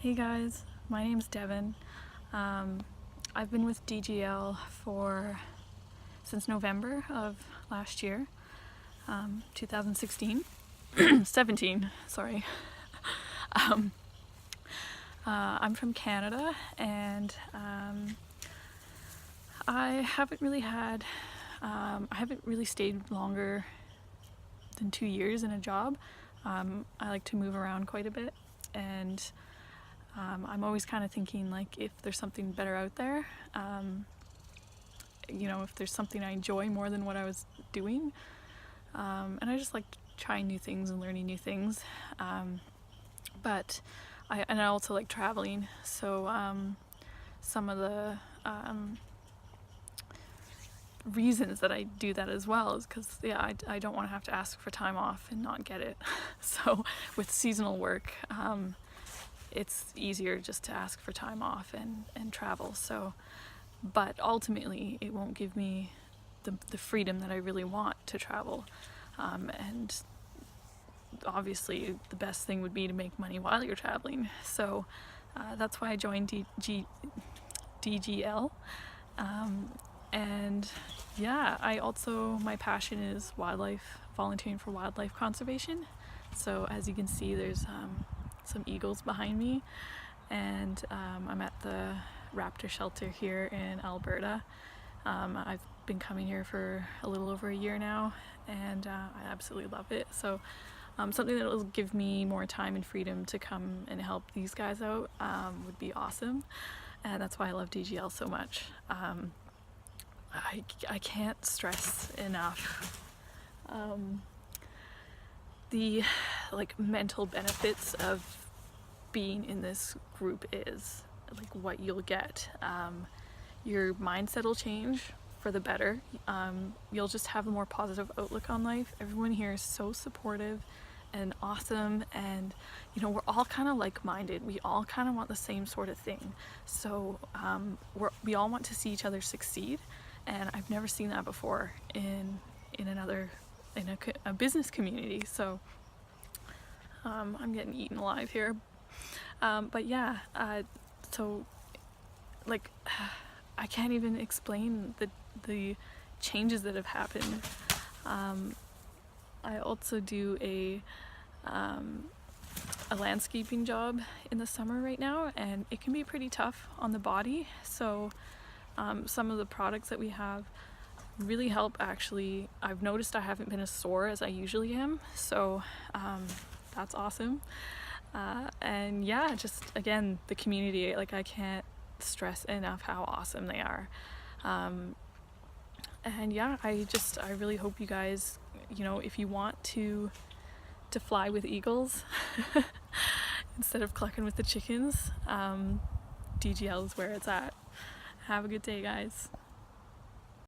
Hey guys, my name's Devon. I've been with DGL since November of last year, 2016, 17, sorry. I'm from Canada, and I haven't really stayed longer than 2 years in a job. I like to move around quite a bit, and I'm always kind of thinking, like, if there's something better out there, if there's something I enjoy more than what I was doing, and I just like trying new things and learning new things, but I also like traveling, so some of the reasons that I do that as well is because I don't want to have to ask for time off and not get it. So with seasonal work, it's easier just to ask for time off and travel. So, but ultimately it won't give me the freedom that I really want to travel, and obviously the best thing would be to make money while you're traveling. So that's why I joined DGL. And yeah, my passion is volunteering for wildlife conservation. So as you can see, there's some eagles behind me, and I'm at the raptor shelter here in Alberta. I've been coming here for a little over a year now, and I absolutely love it. So something that will give me more time and freedom to come and help these guys out would be awesome, and that's why I love DGL so much. I can't stress enough the mental benefits of being in this group is what you'll get. Your mindset will change for the better. You'll just have a more positive outlook on life. Everyone here is so supportive and awesome, and we're all kind of like-minded. We all kind of want the same sort of thing, so we all want to see each other succeed, and I've never seen that before in a business community. So I'm getting eaten alive here, but yeah, so I can't even explain the changes that have happened. I also do a landscaping job in the summer right now, and it can be pretty tough on the body. So some of the products that we have really help. Actually, I've noticed I haven't been as sore as I usually am, so that's awesome. And yeah, just again, the community, I can't stress enough how awesome they are. And yeah, I really hope you guys, if you want to fly with eagles instead of clucking with the chickens, DGL is where it's at. Have a good day, guys.